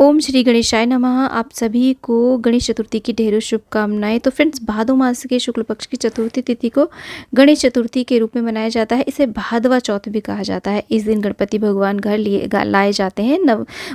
ओम श्री गणेशाय नमः। आप सभी को गणेश चतुर्थी की ढेरों शुभकामनाएं। तो फ्रेंड्स, भादो मास के शुक्ल पक्ष की चतुर्थी तिथि को गणेश चतुर्थी के रूप में मनाया जाता है। इसे भादवा चौथ भी कहा जाता है। इस दिन गणपति भगवान घर लाए जाते हैं।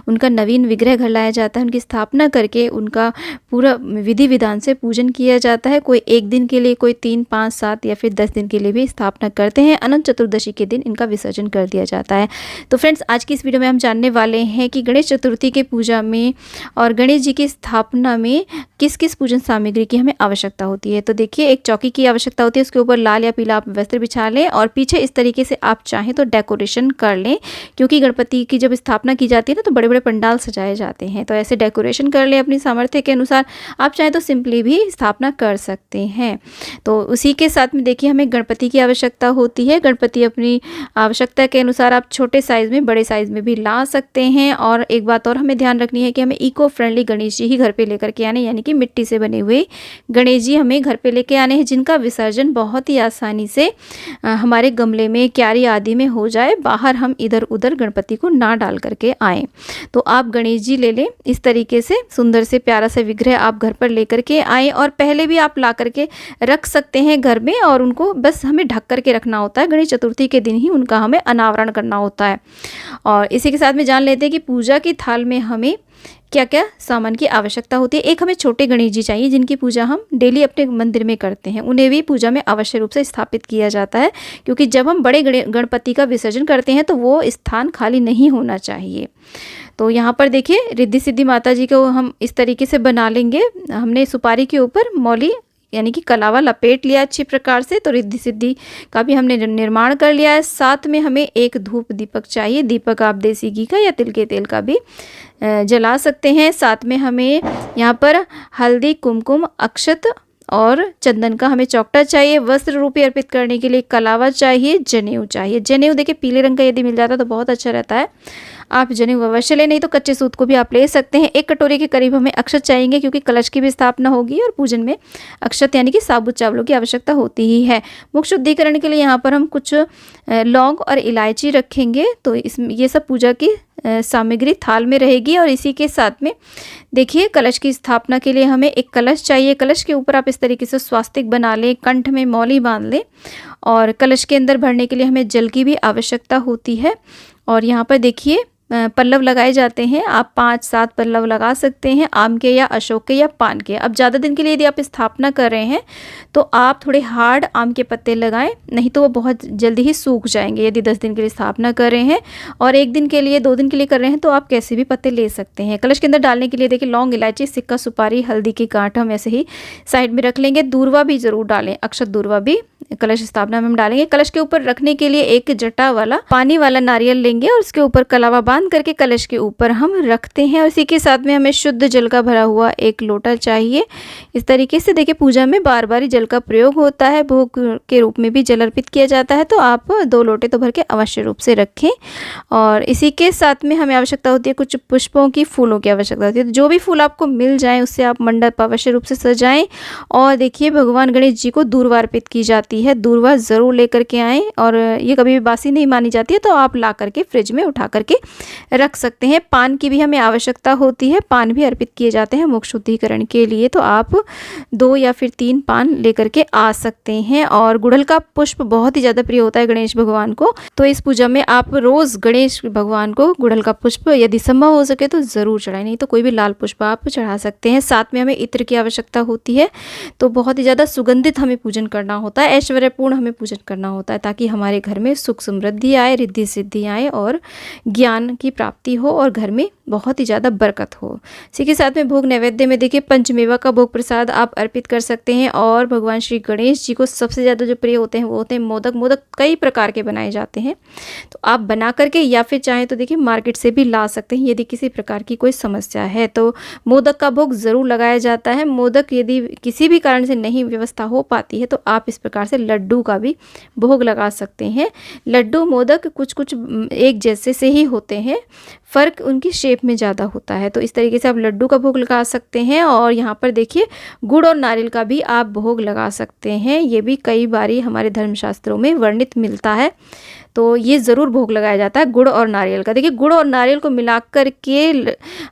उनका नवीन विग्रह घर लाया जाता है। उनकी स्थापना करके उनका पूरा विधि विधान से पूजन किया जाता है। कोई एक दिन के लिए, कोई 3, 5, 7 या फिर 10 दिन के लिए भी स्थापना करते हैं। अनंत चतुर्दशी के दिन इनका विसर्जन कर दिया जाता है। तो फ्रेंड्स, आज की इस वीडियो में हम जानने वाले हैं कि गणेश चतुर्थी के पूजा में और गणेश जी की स्थापना में किस किस पूजन सामग्री की हमें आवश्यकता होती है। तो देखिए, एक चौकी की आवश्यकता होती है। उसके ऊपर लाल या पीला आप वस्त्र बिछा लें और पीछे इस तरीके से आप चाहें तो डेकोरेशन कर लें, क्योंकि गणपति की जब स्थापना की जाती है ना तो बड़े बड़े पंडाल सजाए जाते हैं। तो ऐसे डेकोरेशन कर लें अपनी सामर्थ्य के अनुसार। आप चाहें तो सिंपली भी स्थापना कर सकते हैं। तो उसी के साथ में देखिए, हमें गणपति की आवश्यकता होती है। गणपति अपनी आवश्यकता के अनुसार आप छोटे साइज़ में, बड़े साइज़ में भी ला सकते हैं। और एक बात और हमें ध्यान रखनी है कि हमें इको फ्रेंडली गणेश जी ही घर पे लेकर के आने, यानी कि मिट्टी से बने हुए गणेश जी हमें घर पे लेके आने हैं, जिनका विसर्जन बहुत ही आसानी से हमारे गमले में, क्यारी आदि में हो जाए। बाहर हम इधर उधर गणपति को ना डाल करके आएँ। तो आप गणेश जी ले लें। इस तरीके से सुंदर से प्यारा सा विग्रह आप घर पर लेकर के आएँ, और पहले भी आप ला करके रख सकते हैं घर में, और उनको बस हमें ढक करके रखना होता है। गणेश चतुर्थी के दिन ही उनका हमें अनावरण करना होता है। और इसी के साथ में जान लेते हैं कि पूजा की थाल में हमें क्या क्या सामान की आवश्यकता होती है। एक हमें छोटे गणेश जी चाहिए, जिनकी पूजा हम डेली अपने मंदिर में करते हैं। उन्हें भी पूजा में अवश्य रूप से स्थापित किया जाता है, क्योंकि जब हम बड़े गणपति का विसर्जन करते हैं तो वो स्थान खाली नहीं होना चाहिए। तो यहाँ पर देखिए, रिद्धि सिद्धि माता जी को हम इस तरीके से बना लेंगे। हमने सुपारी के ऊपर मौली यानी कि कलावा लपेट लिया अच्छी प्रकार से। तो रिद्धि सिद्धि का भी हमने निर्माण कर लिया है। साथ में हमें एक धूप दीपक चाहिए। दीपक आप देसी घी का या तिल के तेल का भी जला सकते हैं। साथ में हमें यहाँ पर हल्दी, कुमकुम, अक्षत और चंदन का हमें चौकटा चाहिए। वस्त्र रूपी अर्पित करने के लिए कलावा चाहिए, जनेऊ चाहिए। जनेऊ देखिए पीले रंग का यदि मिल जाता तो बहुत अच्छा रहता है। आप जनेऊ अवश्य लें, नहीं तो कच्चे सूत को भी आप ले सकते हैं। 1 कटोरी के करीब हमें अक्षत चाहिए, क्योंकि कलश की भी स्थापना होगी और पूजन में अक्षत यानी कि साबुत चावलों की आवश्यकता होती ही है। मुख शुद्धिकरण के लिए यहाँ पर हम कुछ लौंग और इलायची रखेंगे। तो ये सब पूजा की सामग्री थाल में रहेगी। और इसी के साथ में देखिए, कलश की स्थापना के लिए हमें एक कलश चाहिए। कलश के ऊपर आप इस तरीके से स्वास्तिक बना लें, कंठ में मौली बांध लें। और कलश के अंदर भरने के लिए हमें जल की भी आवश्यकता होती है। और यहाँ पर देखिए, पल्लव लगाए जाते हैं। आप 5-7 पल्लव लगा सकते हैं, आम के या अशोक के या पान के। अब ज़्यादा दिन के लिए यदि आप स्थापना कर रहे हैं तो आप थोड़े हार्ड आम के पत्ते लगाएं, नहीं तो वो बहुत जल्दी ही सूख जाएंगे। यदि 10 दिन के लिए स्थापना कर रहे हैं और 1 दिन के लिए, 2 दिन के लिए कर रहे हैं, तो आप कैसे भी पत्ते ले सकते हैं। कलश के अंदर डालने के लिए देखिए, लौंग, इलायची, सिक्का, सुपारी, हल्दी की गांठ हम ऐसे ही साइड में रख लेंगे। दूर्वा भी ज़रूर डालें, अक्षत दूर्वा भी कलश स्थापना में हम डालेंगे। कलश के ऊपर रखने के लिए एक जटा वाला पानी वाला नारियल लेंगे और उसके ऊपर कलावा बांध करके कलश के ऊपर हम रखते हैं। और इसी के साथ में हमें शुद्ध जल का भरा हुआ एक लोटा चाहिए। इस तरीके से देखिए, पूजा में बार बार जल का प्रयोग होता है। भोग के रूप में भी जल अर्पित किया जाता है। तो आप 2 लोटे तो भर के अवश्य रूप से रखें। और इसी के साथ में हमें आवश्यकता होती है कुछ पुष्पों की, फूलों की आवश्यकता होती है। तो जो भी फूल आपको मिल जाए उससे आप मंडप अवश्य रूप से सजाएं। और देखिए, भगवान गणेश जी को दूर्वा अर्पित की जाती है। दूर्वा ज़रूर लेकर के आएँ, और ये कभी भी बासी नहीं मानी जाती है। तो आप ला करके फ्रिज में उठा करके रख सकते हैं। पान की भी हमें आवश्यकता होती है। पान भी अर्पित किए जाते हैं मुख शुद्धिकरण के लिए। तो आप 2 या फिर 3 पान लेकर के आ सकते हैं। और गुड़हल का पुष्प बहुत ही ज़्यादा प्रिय होता है गणेश भगवान को। तो इस पूजा में आप रोज़ गणेश भगवान को गुड़हल का पुष्प यदि संभव हो सके तो ज़रूर चढ़ाएं, नहीं तो कोई भी लाल पुष्प आप चढ़ा सकते हैं। साथ में हमें इत्र की आवश्यकता होती है। तो बहुत ही ज़्यादा सुगंधित हमें पूजन करना होता है, ऐश्वर्यपूर्ण हमें पूजन करना होता है, ताकि हमारे घर में सुख समृद्धि आए, रिद्धि सिद्धि आए और ज्ञान की प्राप्ति हो और घर में बहुत ही ज़्यादा बरकत हो। इसी के साथ में भोग नैवेद्य में देखिए, पंचमेवा का भोग प्रसाद आप अर्पित कर सकते हैं। और भगवान श्री गणेश जी को सबसे ज़्यादा जो प्रिय होते हैं वो होते हैं मोदक। मोदक कई प्रकार के बनाए जाते हैं, तो आप बना करके या फिर चाहें तो देखिए मार्केट से भी ला सकते हैं। यदि किसी प्रकार की कोई समस्या है तो मोदक का भोग ज़रूर लगाया जाता है। मोदक यदि किसी भी कारण से नहीं व्यवस्था हो पाती है तो आप इस प्रकार से लड्डू का भी भोग लगा सकते हैं। लड्डू मोदक कुछ कुछ एक जैसे से ही होते हैं, फ़र्क उनकी शेप में ज़्यादा होता है। तो इस तरीके से आप लड्डू का भोग लगा सकते हैं और यहाँ पर देखिए गुड़ और नारियल का भी आप भोग लगा सकते हैं। ये भी कई बारी हमारे धर्मशास्त्रों में वर्णित मिलता है। तो ये ज़रूर भोग लगाया जाता है गुड़ और नारियल का। देखिए गुड़ और नारियल को मिलाकर के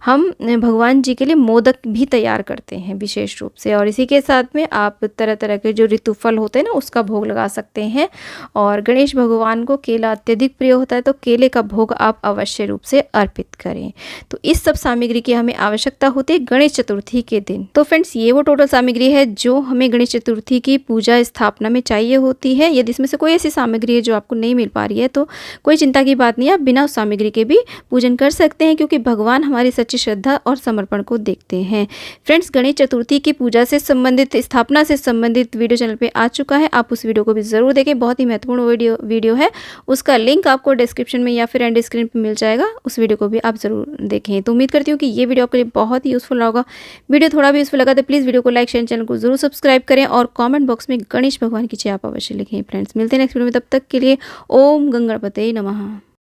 हम भगवान जी के लिए मोदक भी तैयार करते हैं विशेष रूप से, और इसी के साथ में आप तरह तरह के जो ऋतु फल होते हैं ना उसका भोग लगा सकते हैं। और गणेश भगवान को केला अत्यधिक प्रिय होता है, तो केले का भोग आप अवश्य रूप से अर्पित करें। तो इस सब सामग्री की हमें आवश्यकता होती है गणेश चतुर्थी के दिन। तो फ्रेंड्स ये वो टोटल सामग्री है जो हमें गणेश चतुर्थी की पूजा स्थापना में चाहिए होती है। यदि इसमें से कोई ऐसी सामग्री है जो आपको नहीं मिल पा रही है तो कोई चिंता की बात नहीं है, आप बिना उस सामग्री के भी पूजन कर सकते हैं, क्योंकि भगवान हमारी सच्ची श्रद्धा और समर्पण को देखते हैं। फ्रेंड्स गणेश चतुर्थी की पूजा से संबंधित, स्थापना से संबंधित वीडियो चैनल पे आ चुका है, आप उस वीडियो को भी ज़रूर देखें। बहुत ही महत्वपूर्ण वीडियो है, उसका लिंक आपको डिस्क्रिप्शन में या फिर एंड स्क्रीन पर मिल जाएगा। उस वीडियो को भी आप ज़रूर देखें। तो उम्मीद करती हूँ कि ये वीडियो आपके लिए बहुत ही यूज़फुल होगा। वीडियो थोड़ा भी यूज़फुल लगा तो प्लीज़ वीडियो को लाइक शेयर, चैनल को जरूर सब्सक्राइब करें और कमेंट बॉक्स में गणेश भगवान की जय आप अवश्य लिखें। फ्रेंड्स मिलते हैं नेक्स्ट वीडियो में, तब तक के लिए ओम गंगणपते नमः।